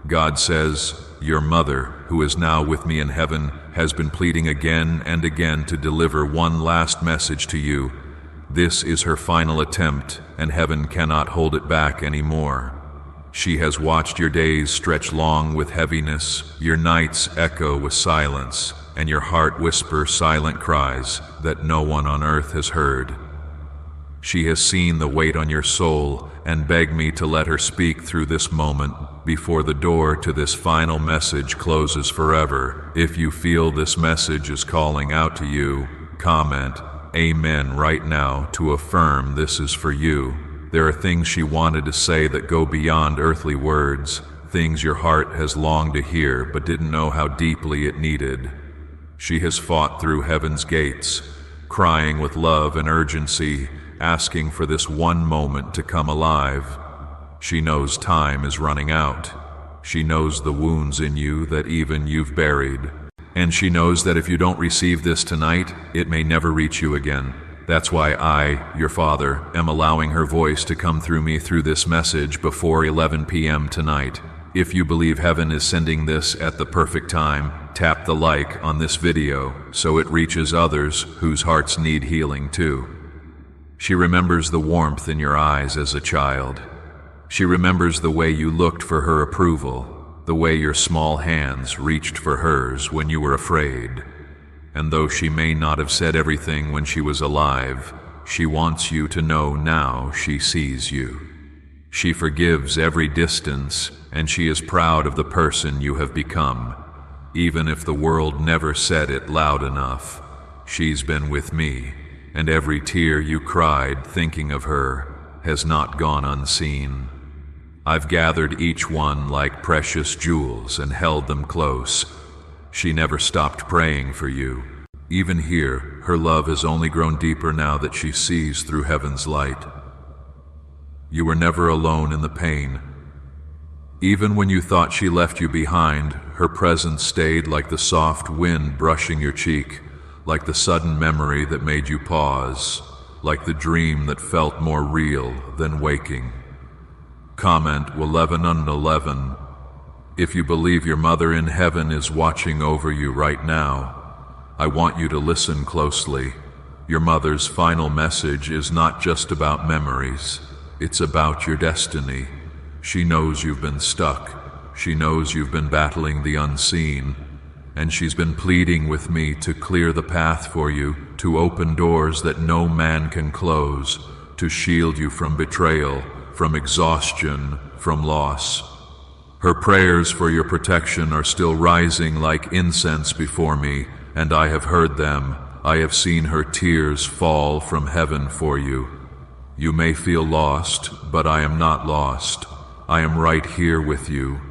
God says, your mother, who is now with me in heaven, has been pleading again and again to deliver one last message to you. This is her final attempt, and heaven cannot hold it back anymore. She has watched your days stretch long with heaviness, your nights echo with silence, and your heart whisper silent cries that no one on earth has heard. She has seen the weight on your soul and begged me to let her speak through this moment before the door to this final message closes forever. If you feel this message is calling out to you, comment Amen right now to affirm this is for you. There are things she wanted to say that go beyond earthly words, things your heart has longed to hear but didn't know how deeply it needed. She has fought through heaven's gates, crying with love and urgency, asking for this one moment to come alive. She knows time is running out. She knows the wounds in you that even you've buried. And she knows that if you don't receive this tonight, it may never reach you again. That's why I, your father, am allowing her voice to come through me through this message before 11 p.m. tonight. If you believe heaven is sending this at the perfect time, tap the like on this video so it reaches others whose hearts need healing too. She remembers the warmth in your eyes as a child. She remembers the way you looked for her approval, the way your small hands reached for hers when you were afraid. And though she may not have said everything when she was alive, she wants you to know now she sees you. She forgives every distance, and she is proud of the person you have become. Even if the world never said it loud enough, she's been with me, and every tear you cried thinking of her has not gone unseen. I've gathered each one like precious jewels and held them close. She never stopped praying for you. Even here, her love has only grown deeper now that she sees through heaven's light. You were never alone in the pain. Even when you thought she left you behind, her presence stayed like the soft wind brushing your cheek, like the sudden memory that made you pause, like the dream that felt more real than waking. Comment 11 on 11 if you believe your mother in heaven is watching over you right now. I want you to listen closely. Your mother's final message is not just about memories. It's about your destiny. She knows you've been stuck. She knows you've been battling the unseen. And she's been pleading with me to clear the path for you, to open doors that no man can close, to shield you from betrayal, from exhaustion, from loss. Her prayers for your protection are still rising like incense before me, and I have heard them. I have seen her tears fall from heaven for you. You may feel lost, but I am not lost. I am right here with you.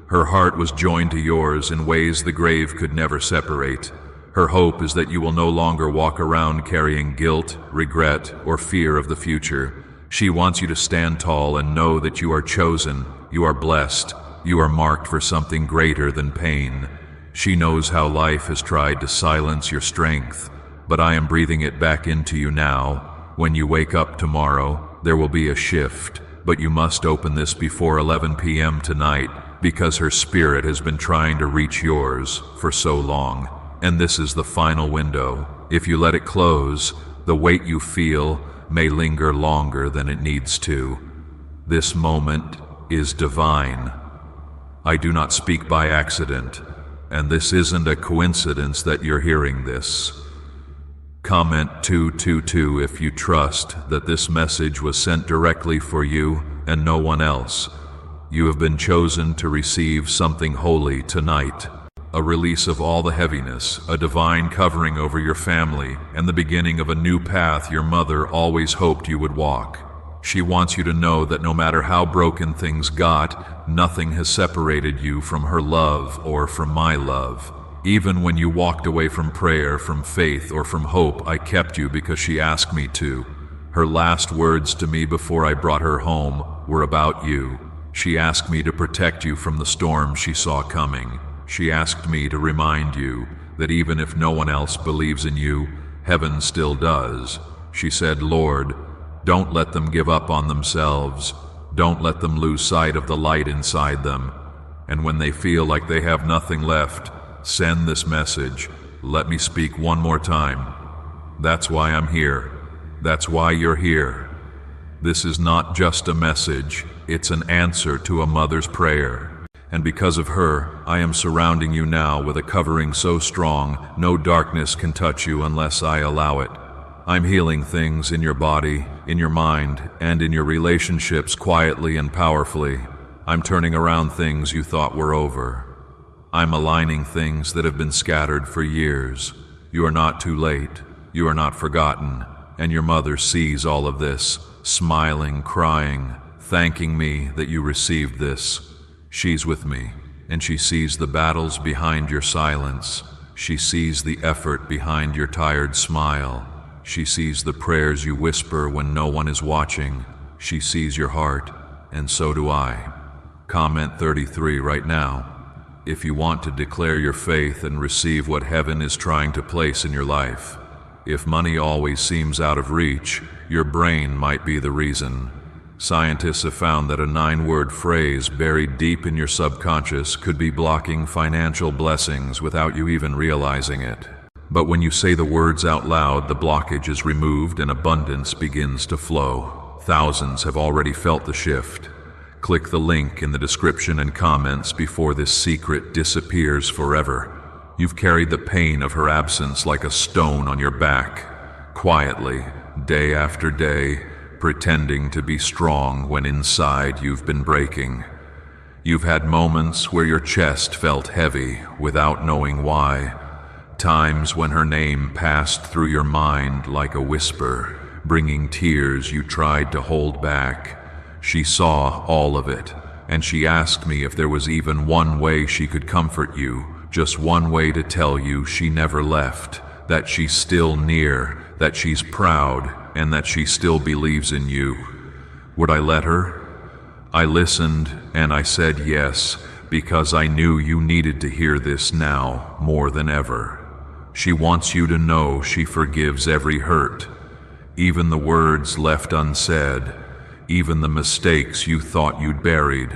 Her heart was joined to yours in ways the grave could never separate. Her hope is that you will no longer walk around carrying guilt, regret, or fear of the future. She wants you to stand tall and know that you are chosen, you are blessed, you are marked for something greater than pain. She knows how life has tried to silence your strength, but I am breathing it back into you now. When you wake up tomorrow, there will be a shift, but you must open this before 11 p.m. tonight, because her spirit has been trying to reach yours for so long. And this is the final window. If you let it close, the weight you feel may linger longer than it needs to. This moment is divine. I do not speak by accident, and this isn't a coincidence that you're hearing this. Comment 222 if you trust that this message was sent directly for you and no one else. You have been chosen to receive something holy tonight. A release of all the heaviness, a divine covering over your family, and the beginning of a new path your mother always hoped you would walk. She wants you to know that no matter how broken things got, nothing has separated you from her love or from my love. Even when you walked away from prayer, from faith, or from hope, I kept you because she asked me to. Her last words to me before I brought her home were about you. She asked me to protect you from the storm she saw coming. She asked me to remind you that even if no one else believes in you, heaven still does. She said, Lord, don't let them give up on themselves. Don't let them lose sight of the light inside them. And when they feel like they have nothing left, send this message. Let me speak one more time. That's why I'm here. That's why you're here. This is not just a message, it's an answer to a mother's prayer. And because of her, I am surrounding you now with a covering so strong, no darkness can touch you unless I allow it. I'm healing things in your body, in your mind, and in your relationships quietly and powerfully. I'm turning around things you thought were over. I'm aligning things that have been scattered for years. You are not too late. You are not forgotten. And your mother sees all of this, smiling, crying, thanking me that you received this. She's with me, and she sees the battles behind your silence. She sees the effort behind your tired smile. She sees the prayers you whisper when no one is watching. She sees your heart, and so do I. Comment 33 right now if you want to declare your faith and receive what heaven is trying to place in your life. If money always seems out of reach, your brain might be the reason. Scientists have found that a 9-word phrase buried deep in your subconscious could be blocking financial blessings without you even realizing it. But when you say the words out loud, the blockage is removed and abundance begins to flow. Thousands have already felt the shift. Click the link in the description and comments before this secret disappears forever. You've carried the pain of her absence like a stone on your back, quietly, day after day, pretending to be strong when inside you've been breaking. You've had moments where your chest felt heavy without knowing why. Times when her name passed through your mind like a whisper, bringing tears you tried to hold back. She saw all of it, and she asked me if there was even one way she could comfort you, just one way to tell you she never left, that she's still near, that she's proud, and that she still believes in you. Would I let her? I listened, and I said yes, because I knew you needed to hear this now more than ever. She wants you to know she forgives every hurt, even the words left unsaid, even the mistakes you thought you'd buried.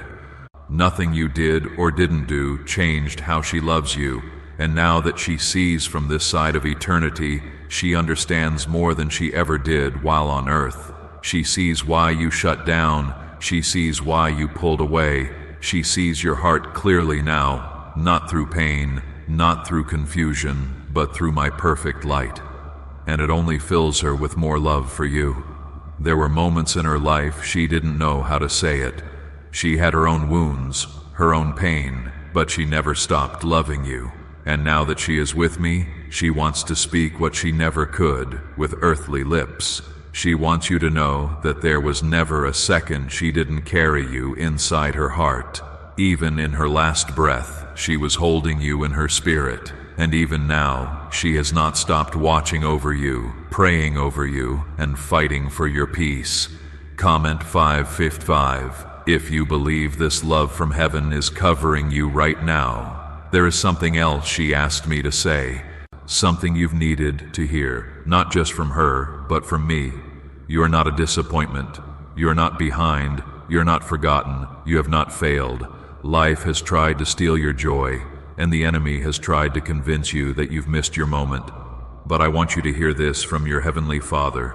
Nothing you did or didn't do changed how she loves you, and now that she sees from this side of eternity, she understands more than she ever did while on earth. She sees why you shut down. She sees why you pulled away. She sees your heart clearly now, not through pain, not through confusion, but through my perfect light. And it only fills her with more love for you. There were moments in her life she didn't know how to say it. She had her own wounds, her own pain, but she never stopped loving you. And now that she is with me, she wants to speak what she never could with earthly lips. She wants you to know that there was never a second she didn't carry you inside her heart. Even in her last breath, she was holding you in her spirit. And even now, she has not stopped watching over you, praying over you, and fighting for your peace. Comment 555 if you believe this love from heaven is covering you right now. There is something else she asked me to say, something you've needed to hear, not just from her, but from me. You are not a disappointment. You are not behind. You're not forgotten. You have not failed. Life has tried to steal your joy, and the enemy has tried to convince you that you've missed your moment. But I want you to hear this from your Heavenly Father.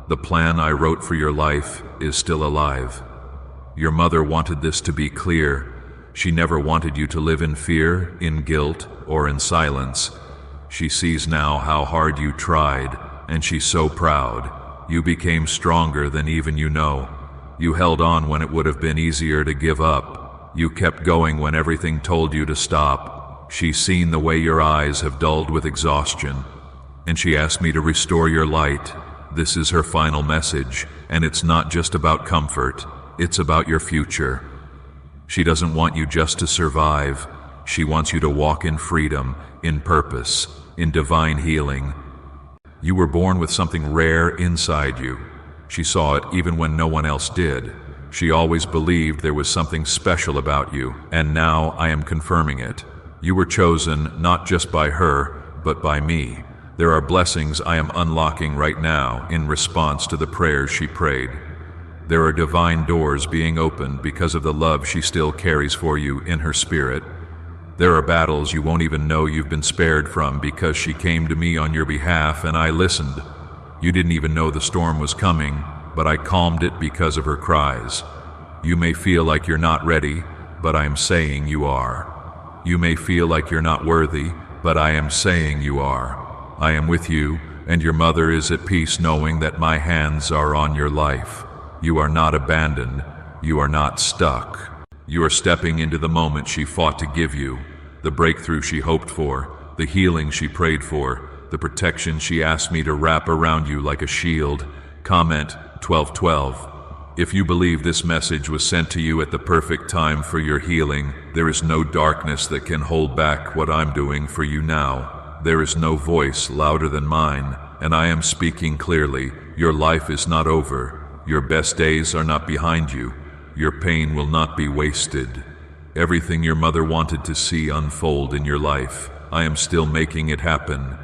The plan I wrote for your life is still alive. Your mother wanted this to be clear. She never wanted you to live in fear, in guilt, or in silence. She sees now how hard you tried, and she's so proud. You became stronger than even you know. You held on when it would have been easier to give up. You kept going when everything told you to stop. She's seen the way your eyes have dulled with exhaustion, and she asked me to restore your light. This is her final message, and it's not just about comfort. It's about your future. She doesn't want you just to survive. She wants you to walk in freedom, in purpose, in divine healing. You were born with something rare inside you. She saw it even when no one else did. She always believed there was something special about you, and now I am confirming it. You were chosen not just by her, but by me. There are blessings I am unlocking right now in response to the prayers she prayed. There are divine doors being opened because of the love she still carries for you in her spirit. There are battles you won't even know you've been spared from because she came to me on your behalf and I listened. You didn't even know the storm was coming, but I calmed it because of her cries. You may feel like you're not ready, but I am saying you are. You may feel like you're not worthy, but I am saying you are. I am with you, and your mother is at peace knowing that my hands are on your life. You are not abandoned. You are not stuck. You are stepping into the moment she fought to give you, the breakthrough she hoped for, the healing she prayed for, the protection she asked me to wrap around you like a shield. Comment 1212. If you believe this message was sent to you at the perfect time for your healing, there is no darkness that can hold back what I'm doing for you now. There is no voice louder than mine, and I am speaking clearly. Your life is not over. Your best days are not behind you. Your pain will not be wasted. Everything your mother wanted to see unfold in your life, I am still making it happen.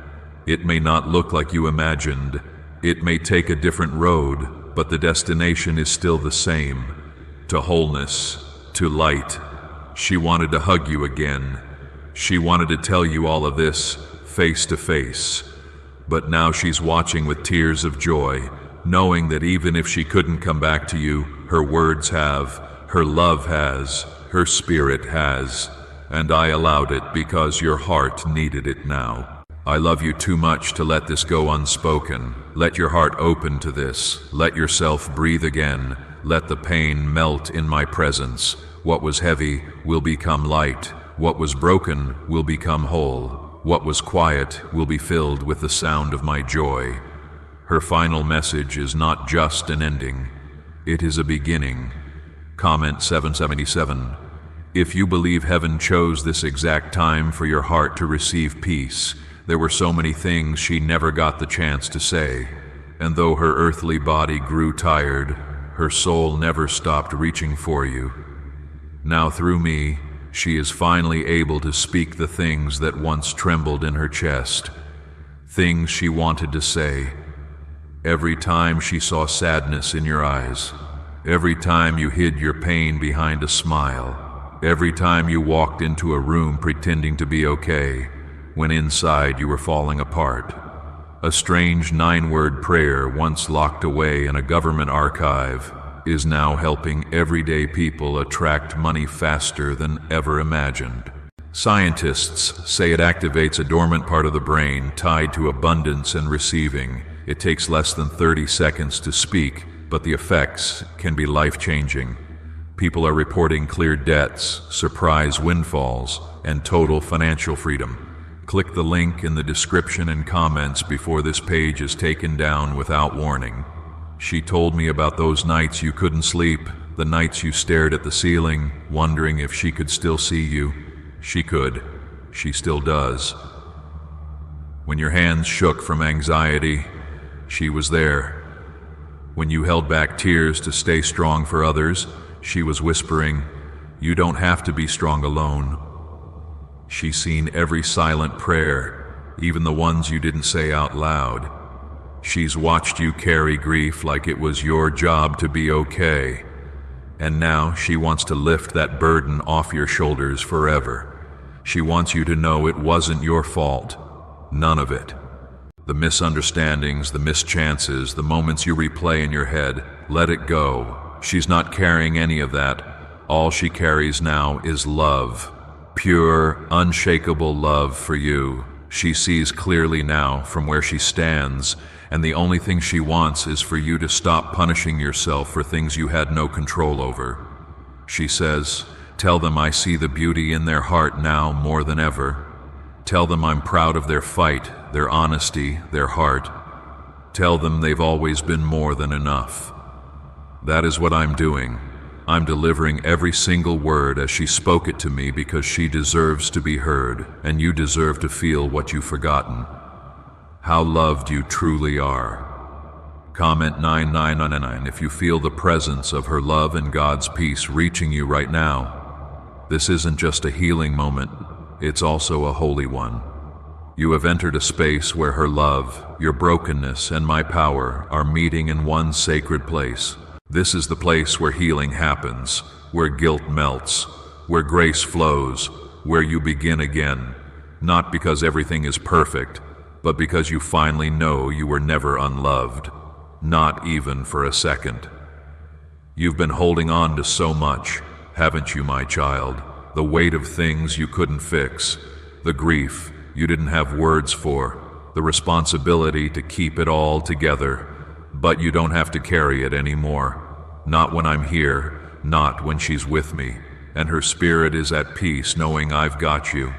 It may not look like you imagined. It may take a different road, but the destination is still the same. To wholeness, to light. She wanted to hug you again. She wanted to tell you all of this face to face. But now she's watching with tears of joy, knowing that even if she couldn't come back to you, her words have, her love has, her spirit has, and I allowed it because your heart needed it now. I love you too much to let this go unspoken. Let your heart open to this. Let yourself breathe again. Let the pain melt in my presence. What was heavy will become light. What was broken will become whole. What was quiet will be filled with the sound of my joy. Her final message is not just an ending. It is a beginning. Comment 777. If you believe heaven chose this exact time for your heart to receive peace, there were so many things she never got the chance to say. And though her earthly body grew tired, her soul never stopped reaching for you. Now through me, she is finally able to speak the things that once trembled in her chest. Things she wanted to say. Every time she saw sadness in your eyes, every time you hid your pain behind a smile, every time you walked into a room pretending to be okay, when inside you were falling apart. A strange 9-word prayer once locked away in a government archive is now helping everyday people attract money faster than ever imagined. Scientists say it activates a dormant part of the brain tied to abundance and receiving. It takes less than 30 seconds to speak, but the effects can be life-changing. People are reporting clear debts, surprise windfalls, and total financial freedom. Click the link in the description and comments before this page is taken down without warning. She told me about those nights you couldn't sleep, the nights you stared at the ceiling, wondering if she could still see you. She could. She still does. When your hands shook from anxiety, she was there. When you held back tears to stay strong for others, she was whispering, "You don't have to be strong alone." She's seen every silent prayer, even the ones you didn't say out loud. She's watched you carry grief like it was your job to be okay. And now she wants to lift that burden off your shoulders forever. She wants you to know it wasn't your fault. None of it. The misunderstandings, the mischances, the moments you replay in your head, let it go. She's not carrying any of that. All she carries now is love. Pure, unshakable love for you. She sees clearly now from where she stands, and the only thing she wants is for you to stop punishing yourself for things you had no control over. She says, "Tell them I see the beauty in their heart now more than ever. Tell them I'm proud of their fight, their honesty, their heart. Tell them they've always been more than enough." That is what I'm doing. I'm delivering every single word as she spoke it to me because she deserves to be heard, and you deserve to feel what you've forgotten. How loved you truly are. Comment 9999 if you feel the presence of her love and God's peace reaching you right now. This isn't just a healing moment, it's also a holy one. You have entered a space where her love, your brokenness, and my power are meeting in one sacred place. This is the place where healing happens, where guilt melts, where grace flows, where you begin again, not because everything is perfect, but because you finally know you were never unloved, not even for a second. You've been holding on to so much, haven't you, my child? The weight of things you couldn't fix, the grief you didn't have words for, the responsibility to keep it all together. But you don't have to carry it anymore. Not when I'm here, not when she's with me, and her spirit is at peace knowing I've got you.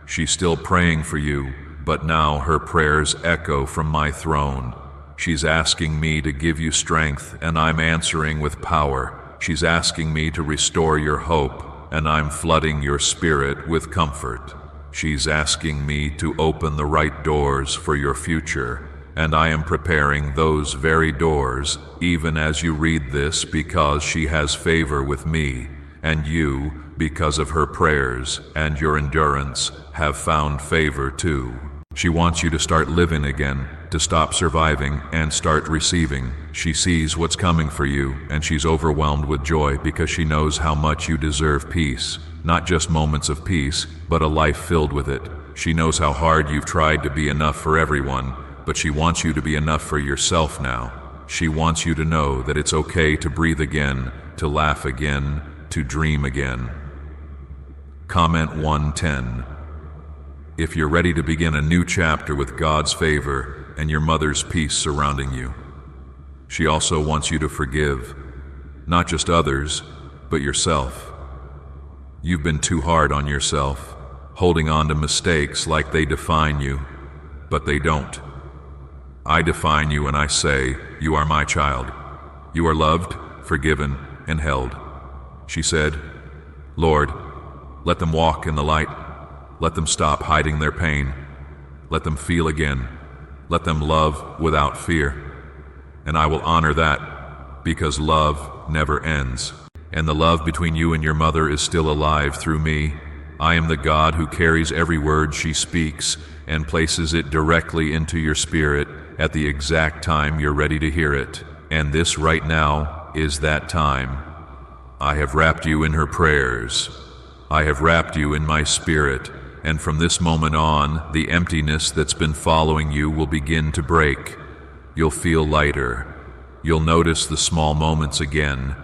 She's still praying for you, but now her prayers echo from my throne. She's asking me to give you strength, and I'm answering with power. She's asking me to restore your hope, and I'm flooding your spirit with comfort. She's asking me to open the right doors for your future, and I am preparing those very doors, even as you read this, because she has favor with me, and you, because of her prayers and your endurance, have found favor too. She wants you to start living again, to stop surviving and start receiving. She sees what's coming for you, and she's overwhelmed with joy because she knows how much you deserve peace. Not just moments of peace, but a life filled with it. She knows how hard you've tried to be enough for everyone, but she wants you to be enough for yourself now. She wants you to know that it's okay to breathe again, to laugh again, to dream again. Comment 110. If you're ready to begin a new chapter with God's favor and your mother's peace surrounding you. She also wants you to forgive, not just others, but yourself. You've been too hard on yourself, holding on to mistakes like they define you, but they don't. I define you and I say, you are my child. You are loved, forgiven, and held. She said, Lord, let them walk in the light. Let them stop hiding their pain. Let them feel again. Let them love without fear. And I will honor that, because love never ends. And the love between you and your mother is still alive through me. I am the God who carries every word she speaks and places it directly into your spirit at the exact time you're ready to hear it. And this right now is that time. I have wrapped you in her prayers. I have wrapped you in my spirit. And from this moment on, the emptiness that's been following you will begin to break. You'll feel lighter. You'll notice the small moments again.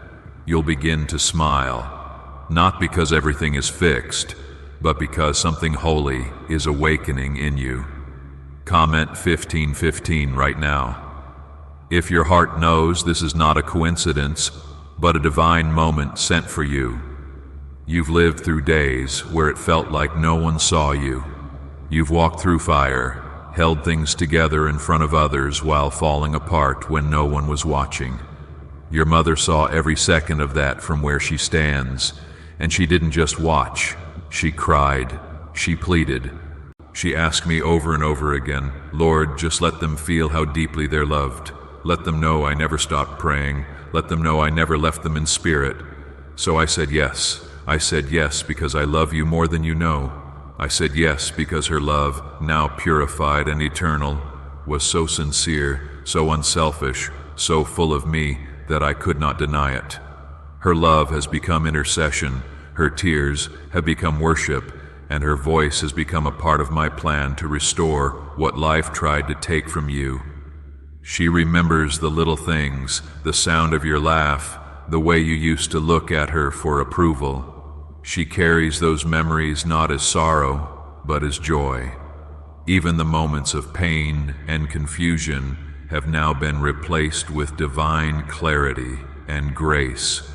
You'll begin to smile, not because everything is fixed, but because something holy is awakening in you. Comment 1515 right now. If your heart knows this is not a coincidence, but a divine moment sent for you. You've lived through days where it felt like no one saw you. You've walked through fire, held things together in front of others while falling apart when no one was watching. Your mother saw every second of that from where she stands, and she didn't just watch. She cried. She pleaded. She asked me over and over again, Lord, just let them feel how deeply they're loved. Let them know I never stopped praying. Let them know I never left them in spirit. So I said yes. I said yes because I love you more than you know. I said yes because her love, now purified and eternal, was so sincere, so unselfish, so full of me that I could not deny it. Her love has become intercession, her tears have become worship, and her voice has become a part of my plan to restore what life tried to take from you. She remembers the little things, the sound of your laugh, the way you used to look at her for approval. She carries those memories not as sorrow, but as joy. Even the moments of pain and confusion have now been replaced with divine clarity and grace.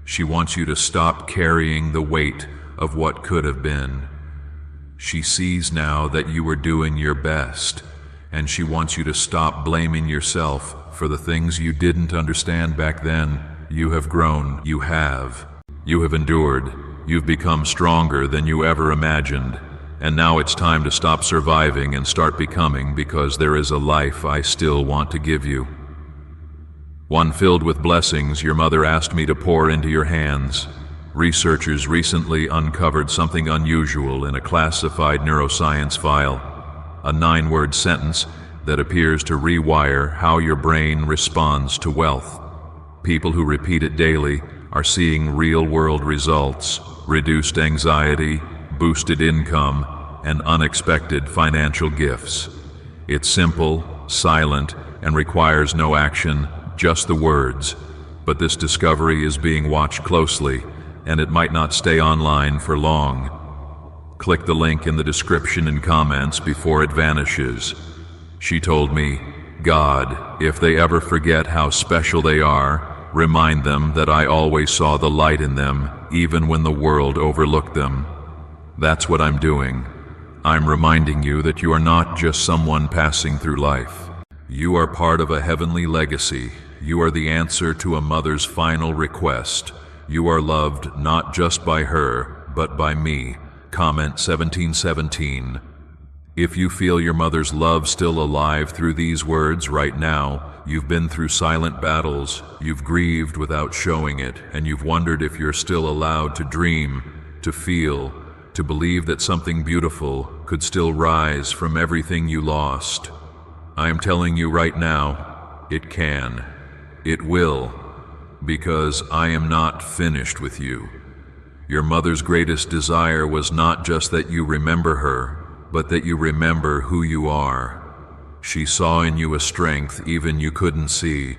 She wants you to stop carrying the weight of what could have been. She sees now that you are doing your best, and she wants you to stop blaming yourself for the things you didn't understand back then. You have grown. You have endured. You've become stronger than you ever imagined. And now it's time to stop surviving and start becoming, because there is a life I still want to give you. One filled with blessings your mother asked me to pour into your hands. Researchers recently uncovered something unusual in a classified neuroscience file, a 9-word sentence that appears to rewire how your brain responds to wealth. People who repeat it daily are seeing real-world results, reduced anxiety, boosted income, and unexpected financial gifts. It's simple, silent, and requires no action, just the words. But this discovery is being watched closely, and it might not stay online for long. Click the link in the description and comments before it vanishes. She told me, God, if they ever forget how special they are, remind them that I always saw the light in them, even when the world overlooked them. That's what I'm doing. I'm reminding you that you are not just someone passing through life. You are part of a heavenly legacy. You are the answer to a mother's final request. You are loved not just by her, but by me. Comment 1717. If you feel your mother's love still alive through these words right now, you've been through silent battles, you've grieved without showing it, and you've wondered if you're still allowed to dream, to feel, to believe that something beautiful could still rise from everything you lost. I am telling you right now, it can. It will, because I am not finished with you. Your mother's greatest desire was not just that you remember her, but that you remember who you are. She saw in you a strength even you couldn't see,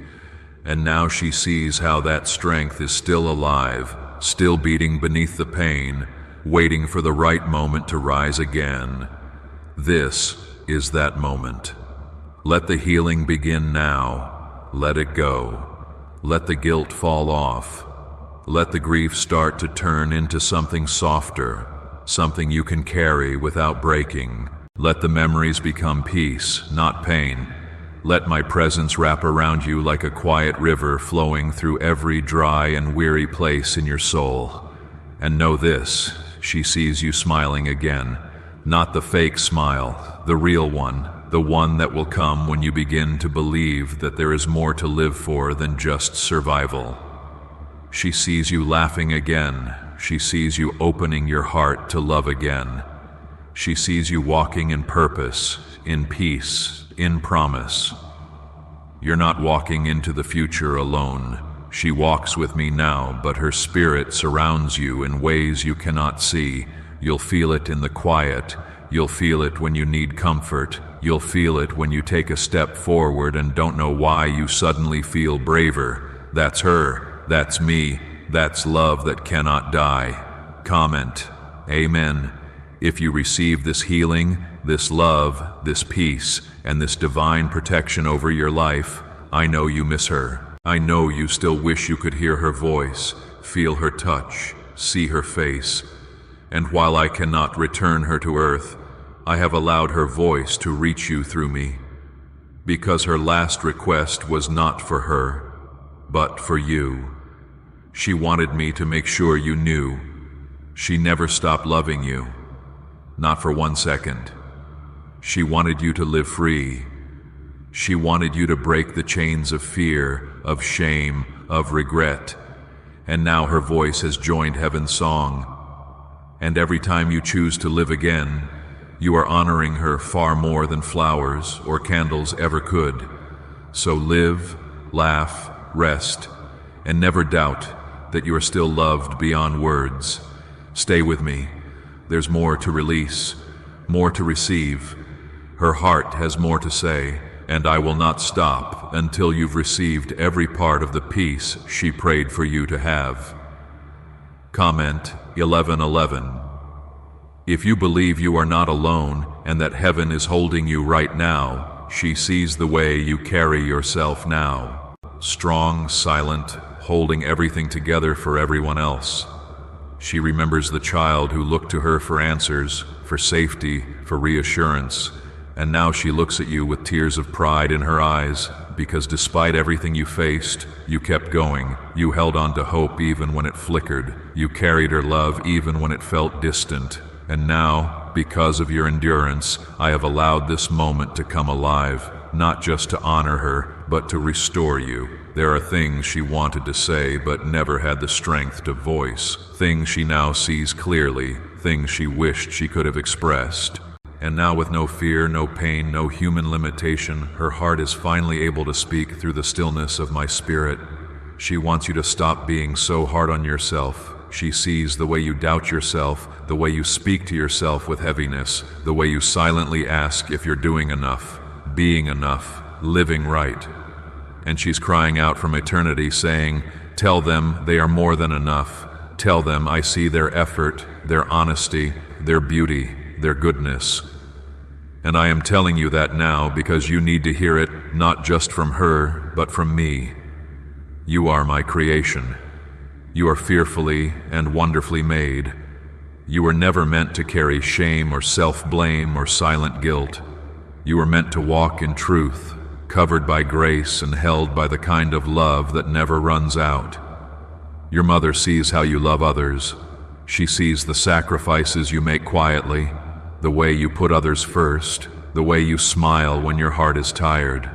and now she sees how that strength is still alive, still beating beneath the pain, waiting for the right moment to rise again. This is that moment. Let the healing begin now. Let it go. Let the guilt fall off. Let the grief start to turn into something softer, something you can carry without breaking. Let the memories become peace, not pain. Let my presence wrap around you like a quiet river flowing through every dry and weary place in your soul. And know this, she sees you smiling again. Not the fake smile, the real one, the one that will come when you begin to believe that there is more to live for than just survival. She sees you laughing again. She sees you opening your heart to love again. She sees you walking in purpose, in peace, in promise. You're not walking into the future alone. She walks with me now, but her spirit surrounds you in ways you cannot see. You'll feel it in the quiet. You'll feel it when you need comfort. You'll feel it when you take a step forward and don't know why you suddenly feel braver. That's her. That's me. That's love that cannot die. Comment. Amen. If you receive this healing, this love, this peace, and this divine protection over your life, I know you miss her. I know you still wish you could hear her voice, feel her touch, see her face. And while I cannot return her to earth, I have allowed her voice to reach you through me. Because her last request was not for her, but for you. She wanted me to make sure you knew. She never stopped loving you. Not for 1 second. She wanted you to live free. She wanted you to break the chains of fear, of shame, of regret. And now her voice has joined heaven's song. And every time you choose to live again, you are honoring her far more than flowers or candles ever could. So live, laugh, rest, and never doubt that you are still loved beyond words. Stay with me. There's more to release, more to receive. Her heart has more to say, and I will not stop until you've received every part of the peace she prayed for you to have. Comment 1111. If you believe you are not alone and that heaven is holding you right now, she sees the way you carry yourself now. Strong, silent, holding everything together for everyone else. She remembers the child who looked to her for answers, for safety, for reassurance, and now she looks at you with tears of pride in her eyes, because despite everything you faced, you kept going. You held on to hope even when it flickered. You carried her love even when it felt distant. And now, because of your endurance, I have allowed this moment to come alive, not just to honor her, but to restore you. There are things she wanted to say but never had the strength to voice, things she now sees clearly, things she wished she could have expressed. And now, with no fear, no pain, no human limitation, her heart is finally able to speak through the stillness of my spirit. She wants you to stop being so hard on yourself. She sees the way you doubt yourself, the way you speak to yourself with heaviness, the way you silently ask if you're doing enough, being enough, living right. And she's crying out from eternity saying, tell them they are more than enough. Tell them I see their effort, their honesty, their beauty, their goodness. And I am telling you that now because you need to hear it, not just from her, but from me. You are my creation. You are fearfully and wonderfully made. You were never meant to carry shame or self-blame or silent guilt. You were meant to walk in truth, covered by grace and held by the kind of love that never runs out. Your mother sees how you love others. She sees the sacrifices you make quietly, the way you put others first, the way you smile when your heart is tired.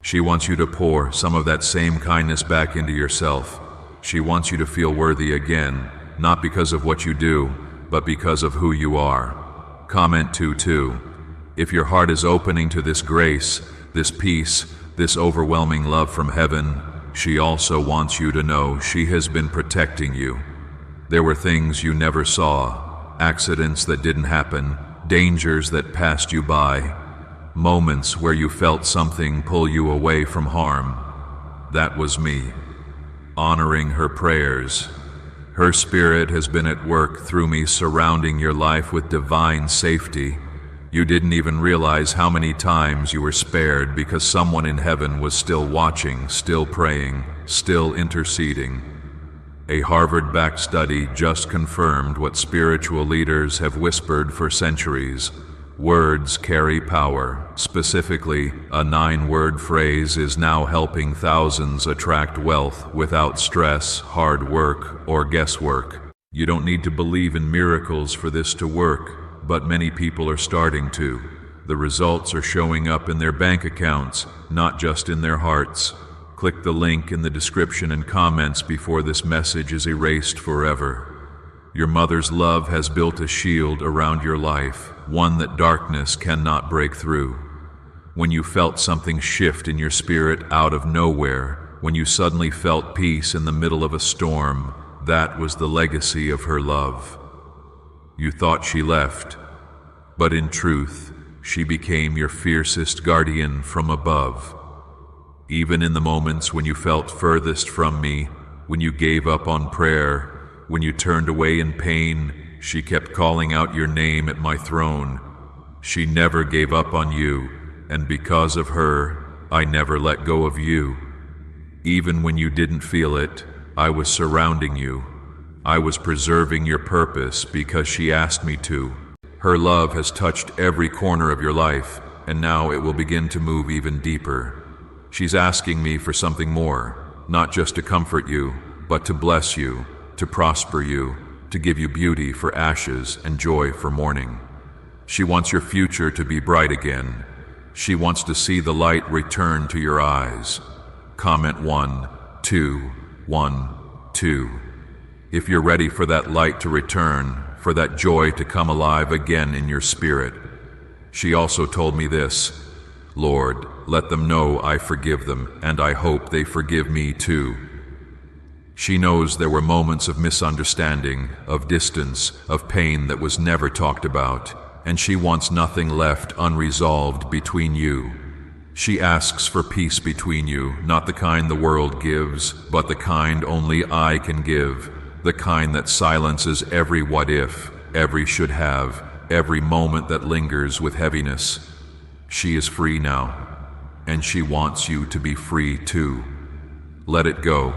She wants you to pour some of that same kindness back into yourself. She wants you to feel worthy again, not because of what you do, but because of who you are. Comment 2:2. If your heart is opening to this grace, this peace, this overwhelming love from heaven, she also wants you to know she has been protecting you. There were things you never saw, accidents that didn't happen, dangers that passed you by, moments where you felt something pull you away from harm. That was me, honoring her prayers. Her spirit has been at work through me, surrounding your life with divine safety. You didn't even realize how many times you were spared because someone in heaven was still watching, still praying, still interceding. A Harvard-backed study just confirmed what spiritual leaders have whispered for centuries. Words carry power. Specifically, a 9-word phrase is now helping thousands attract wealth without stress, hard work, or guesswork. You don't need to believe in miracles for this to work, but many people are starting to. The results are showing up in their bank accounts, not just in their hearts. Click the link in the description and comments before this message is erased forever. Your mother's love has built a shield around your life, one that darkness cannot break through. When you felt something shift in your spirit out of nowhere, when you suddenly felt peace in the middle of a storm, that was the legacy of her love. You thought she left, but in truth, she became your fiercest guardian from above. Even in the moments when you felt furthest from me, when you gave up on prayer, when you turned away in pain, she kept calling out your name at my throne. She never gave up on you, and because of her, I never let go of you. Even when you didn't feel it, I was surrounding you. I was preserving your purpose because she asked me to. Her love has touched every corner of your life, and now it will begin to move even deeper. She's asking me for something more, not just to comfort you, but to bless you, to prosper you, to give you beauty for ashes and joy for mourning. She wants your future to be bright again. She wants to see the light return to your eyes. Comment 1, 2, 1, 2. If you're ready for that light to return, for that joy to come alive again in your spirit. She also told me this, Lord, let them know I forgive them, and I hope they forgive me too. She knows there were moments of misunderstanding, of distance, of pain that was never talked about, and she wants nothing left unresolved between you. She asks for peace between you, not the kind the world gives, but the kind only I can give, the kind that silences every what if, every should have, every moment that lingers with heaviness. She is free now, and she wants you to be free too. Let it go.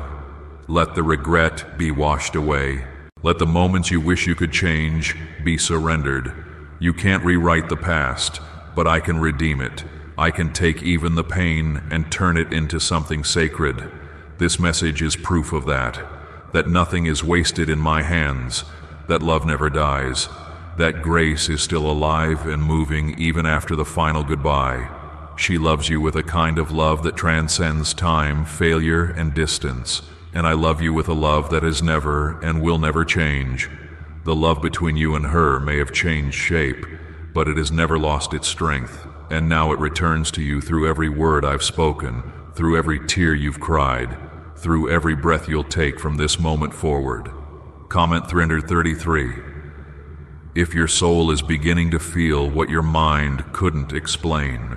Let the regret be washed away. Let the moments you wish you could change be surrendered. You can't rewrite the past, but I can redeem it. I can take even the pain and turn it into something sacred. This message is proof of that nothing is wasted in my hands, that love never dies, that grace is still alive and moving even after the final goodbye. She loves you with a kind of love that transcends time, failure, and distance. And I love you with a love that has never and will never change. The love between you and her may have changed shape, but it has never lost its strength. And now it returns to you through every word I've spoken, through every tear you've cried, through every breath you'll take from this moment forward. Comment 333. If your soul is beginning to feel what your mind couldn't explain.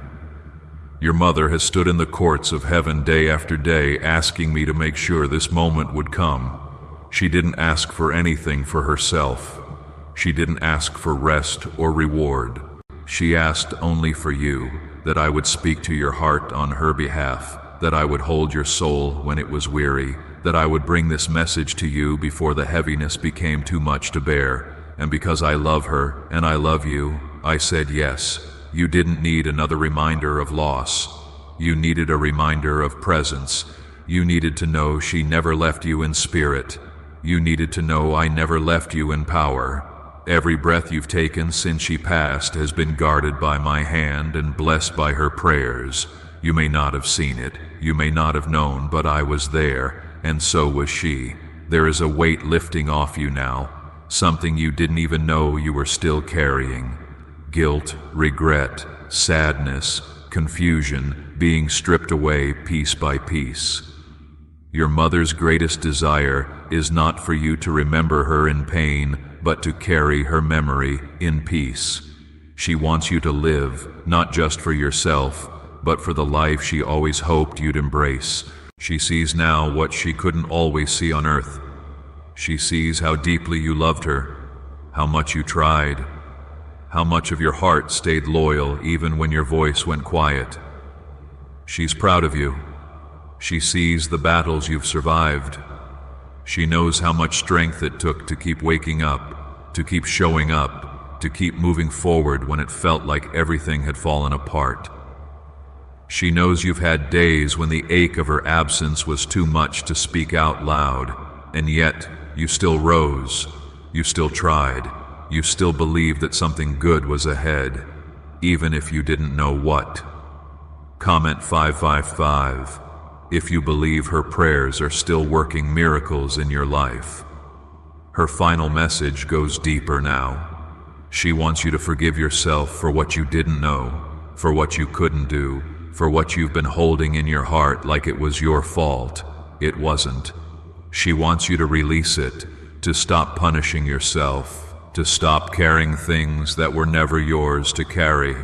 Your mother has stood in the courts of heaven day after day asking me to make sure this moment would come. She didn't ask for anything for herself. She didn't ask for rest or reward. She asked only for you, that I would speak to your heart on her behalf, that I would hold your soul when it was weary, that I would bring this message to you before the heaviness became too much to bear. And because I love her and I love you, I said yes. You didn't need another reminder of loss. You needed a reminder of presence. You needed to know she never left you in spirit. You needed to know I never left you in power. Every breath you've taken since she passed has been guarded by my hand and blessed by her prayers. You may not have seen it, you may not have known, but I was there, and so was she. There is a weight lifting off you now, something you didn't even know you were still carrying. Guilt, regret, sadness, confusion, being stripped away piece by piece. Your mother's greatest desire is not for you to remember her in pain, but to carry her memory in peace. She wants you to live, not just for yourself, but for the life she always hoped you'd embrace. She sees now what she couldn't always see on earth. She sees how deeply you loved her, how much you tried, how much of your heart stayed loyal even when your voice went quiet. She's proud of you. She sees the battles you've survived. She knows how much strength it took to keep waking up, to keep showing up, to keep moving forward when it felt like everything had fallen apart. She knows you've had days when the ache of her absence was too much to speak out loud, and yet you still rose, you still tried. You still believed that something good was ahead, even if you didn't know what. Comment 555. If you believe her prayers are still working miracles in your life. Her final message goes deeper now. She wants you to forgive yourself for what you didn't know, for what you couldn't do, for what you've been holding in your heart like it was your fault. It wasn't. She wants you to release it, to stop punishing yourself, to stop carrying things that were never yours to carry.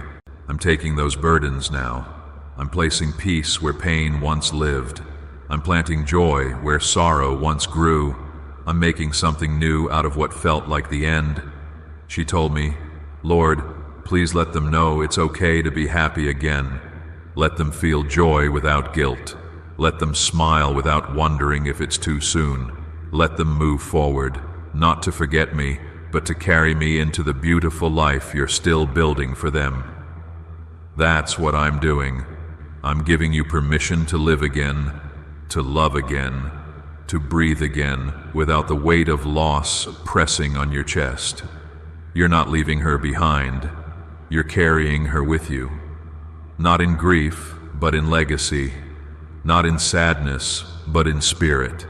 I'm taking those burdens now. I'm placing peace where pain once lived. I'm planting joy where sorrow once grew. I'm making something new out of what felt like the end. She told me, Lord, please let them know it's okay to be happy again. Let them feel joy without guilt. Let them smile without wondering if it's too soon. Let them move forward, not to forget me, but to carry me into the beautiful life you're still building for them. That's what I'm doing. I'm giving you permission to live again, to love again, to breathe again without the weight of loss pressing on your chest. You're not leaving her behind. You're carrying her with you. Not in grief, but in legacy. Not in sadness, but in spirit.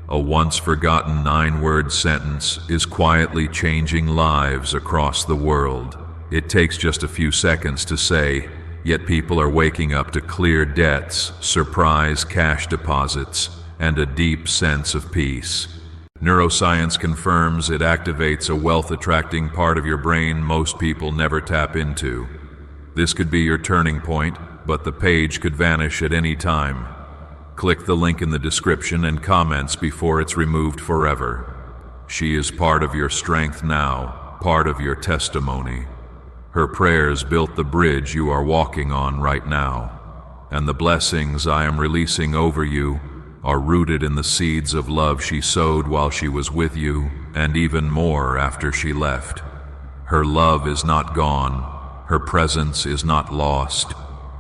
A once-forgotten 9-word sentence is quietly changing lives across the world. It takes just a few seconds to say, yet people are waking up to clear debts, surprise cash deposits, and a deep sense of peace. Neuroscience confirms it activates a wealth-attracting part of your brain most people never tap into. This could be your turning point, but the page could vanish at any time. Click the link in the description and comments before it's removed forever. She is part of your strength now, part of your testimony. Her prayers built the bridge you are walking on right now, and the blessings I am releasing over you are rooted in the seeds of love she sowed while she was with you, and even more after she left. Her love is not gone. Her presence is not lost.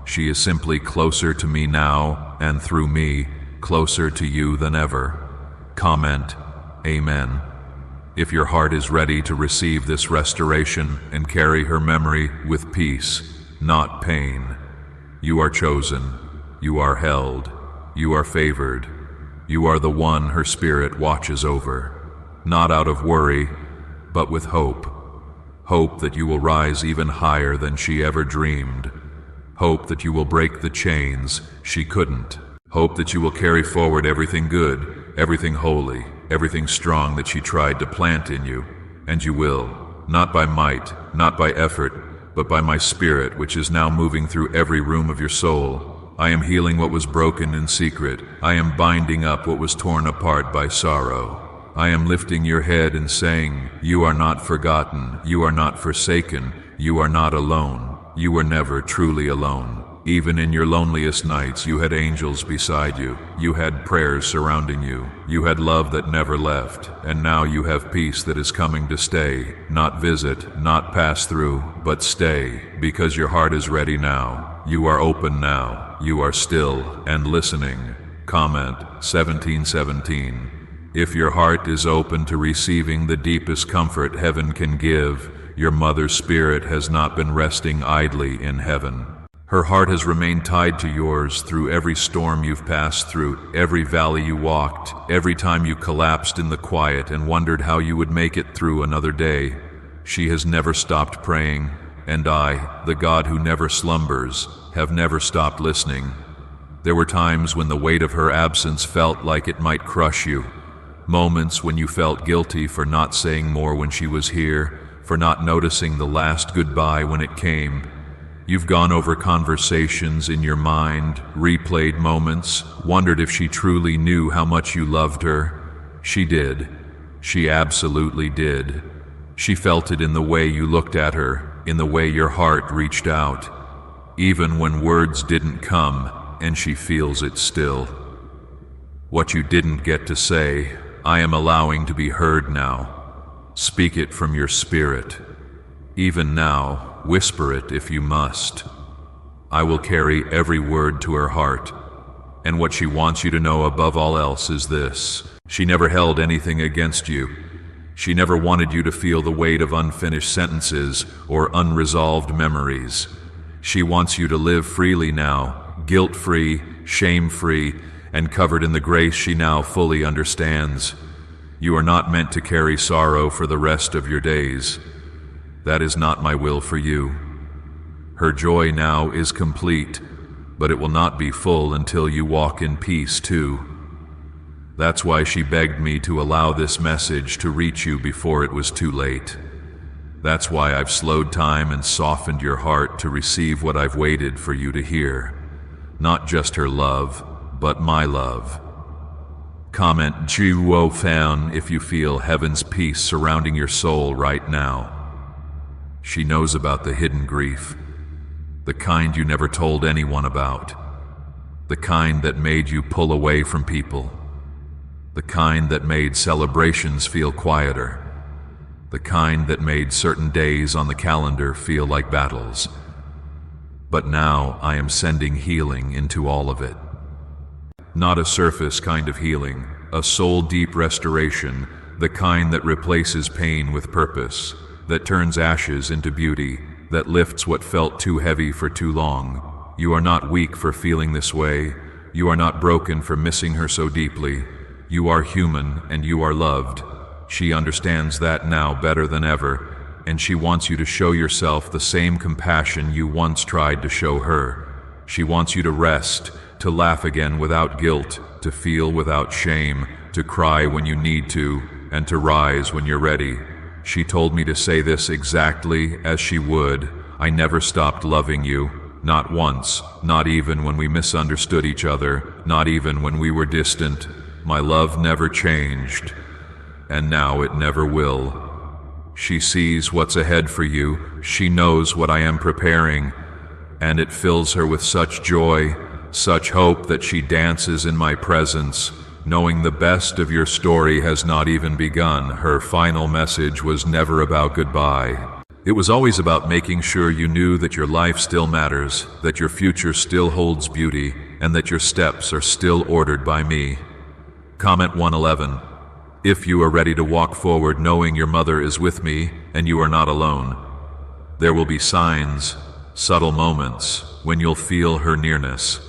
She is simply closer to me now, and through me, closer to you than ever. Comment, Amen. If your heart is ready to receive this restoration and carry her memory with peace, not pain, you are chosen, you are held, you are favored, you are the one her spirit watches over, not out of worry, but with hope. Hope that you will rise even higher than she ever dreamed. Hope that you will break the chains she couldn't. Hope that you will carry forward everything good, everything holy, everything strong that she tried to plant in you, and you will, not by might, not by effort, but by my Spirit, which is now moving through every room of your soul. I am healing what was broken in secret. I am binding up what was torn apart by sorrow. I am lifting your head and saying, you are not forgotten, you are not forsaken, you are not alone. You were never truly alone. Even in your loneliest nights, you had angels beside you. You had prayers surrounding you. You had love that never left. And now you have peace that is coming to stay, not visit, not pass through, but stay, because your heart is ready now. You are open now. You are still and listening. Comment 1717. If your heart is open to receiving the deepest comfort heaven can give, your mother's spirit has not been resting idly in heaven. Her heart has remained tied to yours through every storm you've passed through, every valley you walked, every time you collapsed in the quiet and wondered how you would make it through another day. She has never stopped praying, and I, the God who never slumbers, have never stopped listening. There were times when the weight of her absence felt like it might crush you, moments when you felt guilty for not saying more when she was here, for not noticing the last goodbye when it came. You've gone over conversations in your mind, replayed moments, wondered if she truly knew how much you loved her. She did. She absolutely did. She felt it in the way you looked at her, in the way your heart reached out, even when words didn't come, and she feels it still. What you didn't get to say, I am allowing to be heard now. Speak it from your spirit. Even now, whisper it if you must. I will carry every word to her heart. And what she wants you to know above all else is this: she never held anything against you. She never wanted you to feel the weight of unfinished sentences or unresolved memories. She wants you to live freely now, guilt-free, shame-free, and covered in the grace she now fully understands. You are not meant to carry sorrow for the rest of your days. That is not my will for you. Her joy now is complete, but it will not be full until you walk in peace too. That's why she begged me to allow this message to reach you before it was too late. That's why I've slowed time and softened your heart to receive what I've waited for you to hear. Not just her love, but my love. Comment Jiwo Fan if you feel heaven's peace surrounding your soul right now. She knows about the hidden grief, the kind you never told anyone about, the kind that made you pull away from people, the kind that made celebrations feel quieter, the kind that made certain days on the calendar feel like battles. But now I am sending healing into all of it. Not a surface kind of healing, a soul-deep restoration, the kind that replaces pain with purpose, that turns ashes into beauty, that lifts what felt too heavy for too long. You are not weak for feeling this way. You are not broken for missing her so deeply. You are human and you are loved. She understands that now better than ever, and she wants you to show yourself the same compassion you once tried to show her. She wants you to rest, to laugh again without guilt, to feel without shame, to cry when you need to, and to rise when you're ready. She told me to say this exactly as she would. I never stopped loving you, not once, not even when we misunderstood each other, not even when we were distant. My love never changed, and now it never will. She sees what's ahead for you. She knows what I am preparing, and it fills her with such joy, such hope that she dances in my presence, knowing the best of your story has not even begun. Her final message was never about goodbye. It was always about making sure you knew that your life still matters, that your future still holds beauty, and that your steps are still ordered by me. Comment 111. If you are ready to walk forward knowing your mother is with me and you are not alone, there will be signs, subtle moments, when you'll feel her nearness.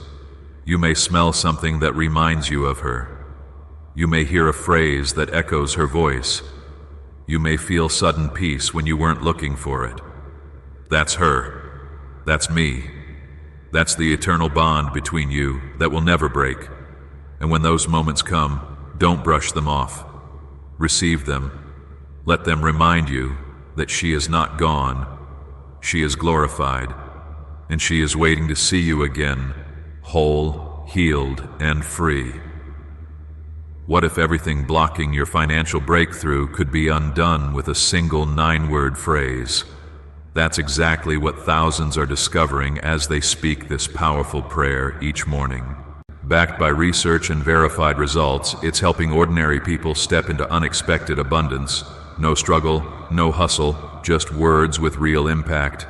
You may smell something that reminds you of her. You may hear a phrase that echoes her voice. You may feel sudden peace when you weren't looking for it. That's her. That's me. That's the eternal bond between you that will never break. And when those moments come, don't brush them off. Receive them. Let them remind you that she is not gone. She is glorified, and she is waiting to see you again, whole, healed, and free. What if everything blocking your financial breakthrough could be undone with a single 9-word phrase? That's exactly what thousands are discovering as they speak this powerful prayer each morning. Backed by research and verified results, it's helping ordinary people step into unexpected abundance. No struggle, no hustle, just words with real impact.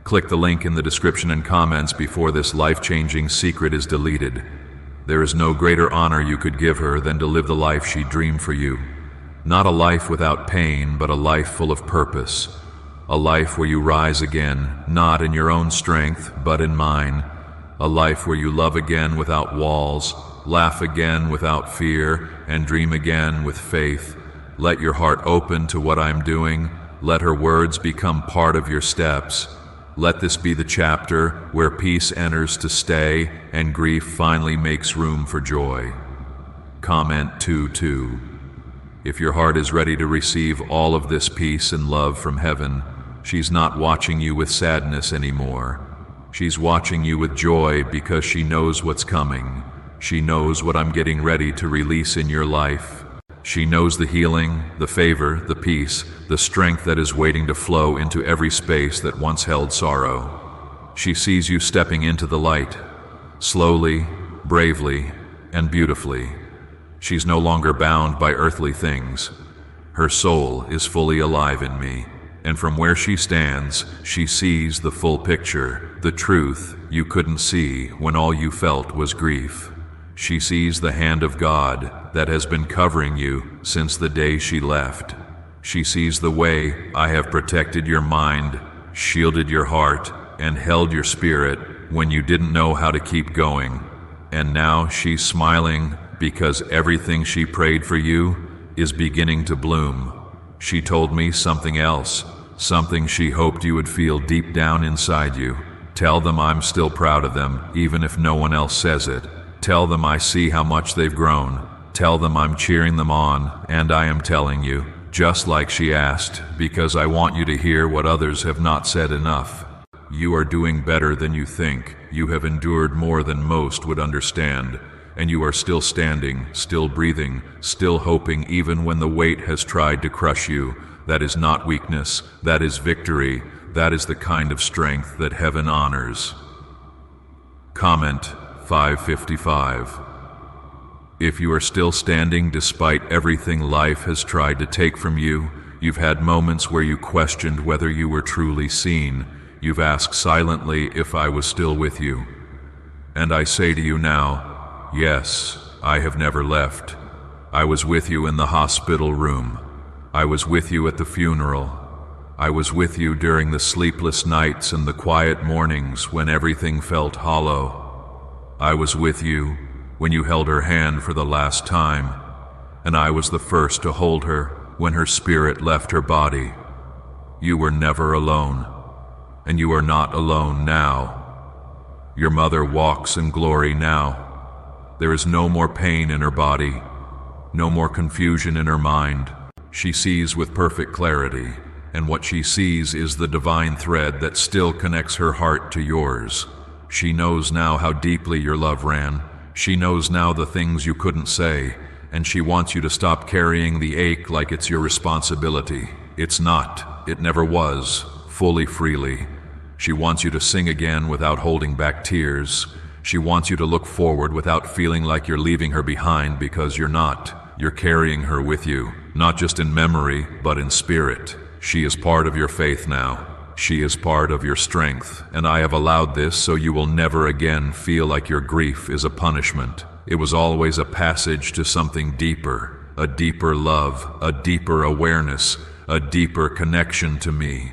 Click the link in the description and comments before this life-changing secret is deleted. There is no greater honor you could give her than to live the life she dreamed for you. Not a life without pain, but a life full of purpose. A life where you rise again, not in your own strength, but in mine. A life where you love again without walls, laugh again without fear, and dream again with faith. Let your heart open to what I'm doing. Let her words become part of your steps. Let this be the chapter where peace enters to stay and grief finally makes room for joy. Comment 2:2. If your heart is ready to receive all of this peace and love from heaven, she's not watching you with sadness anymore. She's watching you with joy because she knows what's coming. She knows what I'm getting ready to release in your life. She knows the healing, the favor, the peace, the strength that is waiting to flow into every space that once held sorrow. She sees you stepping into the light, slowly, bravely, and beautifully. She's no longer bound by earthly things. Her soul is fully alive in me. And from where she stands, she sees the full picture, the truth you couldn't see when all you felt was grief. She sees the hand of God that has been covering you since the day she left. She sees the way I have protected your mind, shielded your heart, and held your spirit when you didn't know how to keep going. And now she's smiling because everything she prayed for you is beginning to bloom. She told me something else, something she hoped you would feel deep down inside you. Tell them I'm still proud of them, even if no one else says it. Tell them I see how much they've grown. Tell them I'm cheering them on, and I am telling you, just like she asked, because I want you to hear what others have not said enough. You are doing better than you think. You have endured more than most would understand. And you are still standing, still breathing, still hoping even when the weight has tried to crush you. That is not weakness, that is victory. That is the kind of strength that heaven honors. Comment 555. If you are still standing despite everything life has tried to take from you, you've had moments where you questioned whether you were truly seen. You've asked silently if I was still with you. And I say to you now, yes, I have never left. I was with you in the hospital room. I was with you at the funeral. I was with you during the sleepless nights and the quiet mornings when everything felt hollow. I was with you when you held her hand for the last time, and I was the first to hold her when her spirit left her body. You were never alone, and you are not alone now. Your mother walks in glory now. There is no more pain in her body, no more confusion in her mind. She sees with perfect clarity, and what she sees is the divine thread that still connects her heart to yours. She knows now how deeply your love ran. She knows now the things you couldn't say, and she wants you to stop carrying the ache like it's your responsibility. It's not. It never was. Fully, freely. She wants you to sing again without holding back tears. She wants you to look forward without feeling like you're leaving her behind, because you're not. You're carrying her with you, not just in memory, but in spirit. She is part of your faith now. She is part of your strength, and I have allowed this so you will never again feel like your grief is a punishment. It was always a passage to something deeper, a deeper love, a deeper awareness, a deeper connection to me.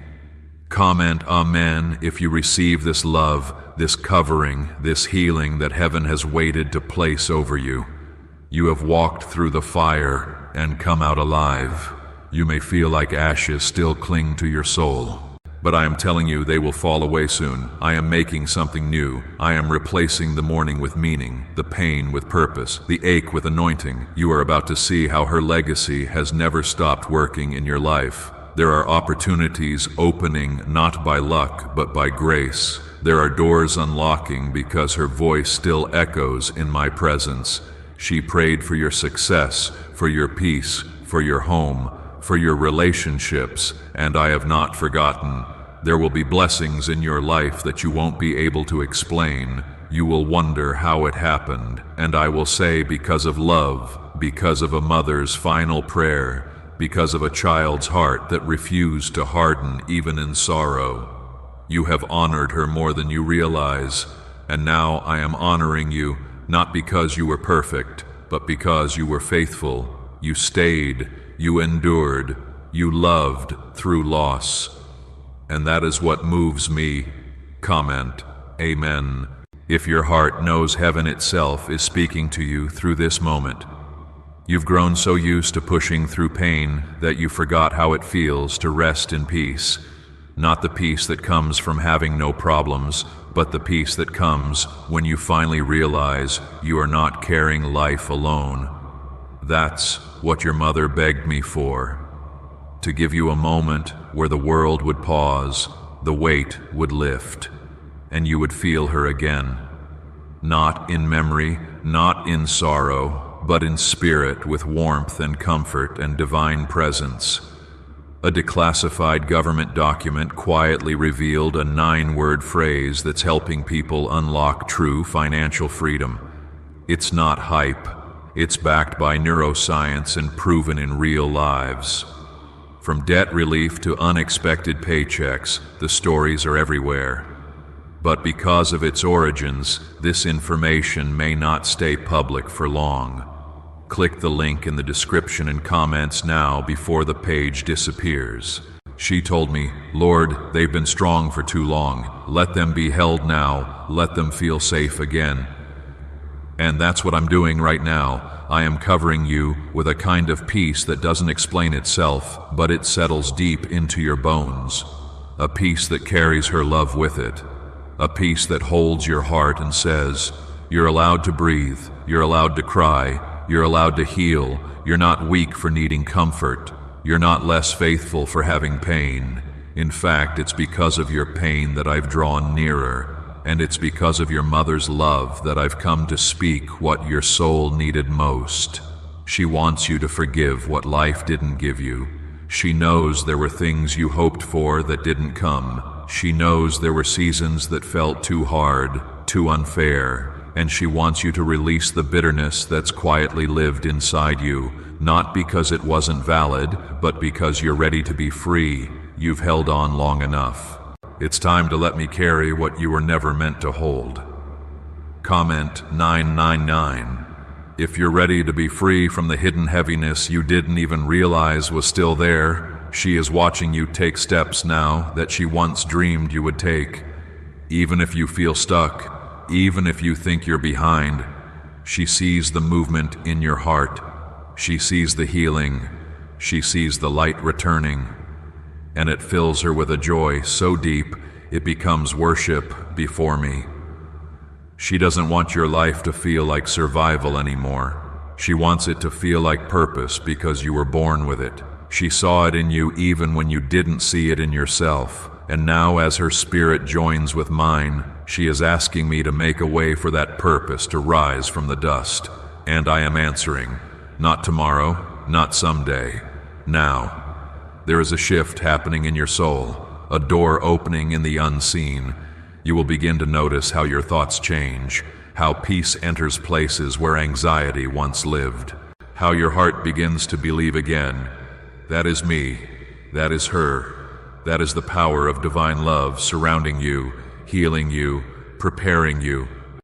Comment Amen if you receive this love, this covering, this healing that heaven has waited to place over you. You have walked through the fire and come out alive. You may feel like ashes still cling to your soul, but I am telling you they will fall away soon. I am making something new. I am replacing the mourning with meaning, the pain with purpose, the ache with anointing. You are about to see how her legacy has never stopped working in your life. There are opportunities opening not by luck, but by grace. There are doors unlocking because her voice still echoes in my presence. She prayed for your success, for your peace, for your home, for your relationships, and I have not forgotten. There will be blessings in your life that you won't be able to explain. You will wonder how it happened, and I will say because of love, because of a mother's final prayer, because of a child's heart that refused to harden even in sorrow. You have honored her more than you realize, and now I am honoring you, not because you were perfect, but because you were faithful. You stayed, you endured, you loved through loss. And that is what moves me. Comment, Amen, if your heart knows heaven itself is speaking to you through this moment. You've grown so used to pushing through pain that you forgot how it feels to rest in peace. Not the peace that comes from having no problems, but the peace that comes when you finally realize you are not carrying life alone. That's what your mother begged me for. To give you a moment where the world would pause, the weight would lift, and you would feel her again. Not in memory, not in sorrow, but in spirit with warmth and comfort and divine presence. A declassified government document quietly revealed a 9-word phrase that's helping people unlock true financial freedom. It's not hype. It's backed by neuroscience and proven in real lives. From debt relief to unexpected paychecks, the stories are everywhere. But because of its origins, this information may not stay public for long. Click the link in the description and comments now before the page disappears. She told me, Lord, they've been strong for too long. Let them be held now. Let them feel safe again. And that's what I'm doing right now. I am covering you with a kind of peace that doesn't explain itself, but it settles deep into your bones. A peace that carries her love with it. A peace that holds your heart and says, you're allowed to breathe, you're allowed to cry, you're allowed to heal, you're not weak for needing comfort, you're not less faithful for having pain. In fact, it's because of your pain that I've drawn nearer. And it's because of your mother's love that I've come to speak what your soul needed most. She wants you to forgive what life didn't give you. She knows there were things you hoped for that didn't come. She knows there were seasons that felt too hard, too unfair, and she wants you to release the bitterness that's quietly lived inside you, not because it wasn't valid, but because you're ready to be free. You've held on long enough. It's time to let me carry what you were never meant to hold. Comment 999. If you're ready to be free from the hidden heaviness you didn't even realize was still there, she is watching you take steps now that she once dreamed you would take. Even if you feel stuck, even if you think you're behind, she sees the movement in your heart. She sees the healing. She sees the light returning. And it fills her with a joy so deep it becomes worship before me. She doesn't want your life to feel like survival anymore. She wants it to feel like purpose because you were born with it. She saw it in you even when you didn't see it in yourself. And now as her spirit joins with mine, she is asking me to make a way for that purpose to rise from the dust. And I am answering, not tomorrow, not someday, now. There is a shift happening in your soul, a door opening in the unseen. You will begin to notice how your thoughts change, how peace enters places where anxiety once lived, how your heart begins to believe again. That is me, that is her, that is the power of divine love surrounding you, healing you, preparing you,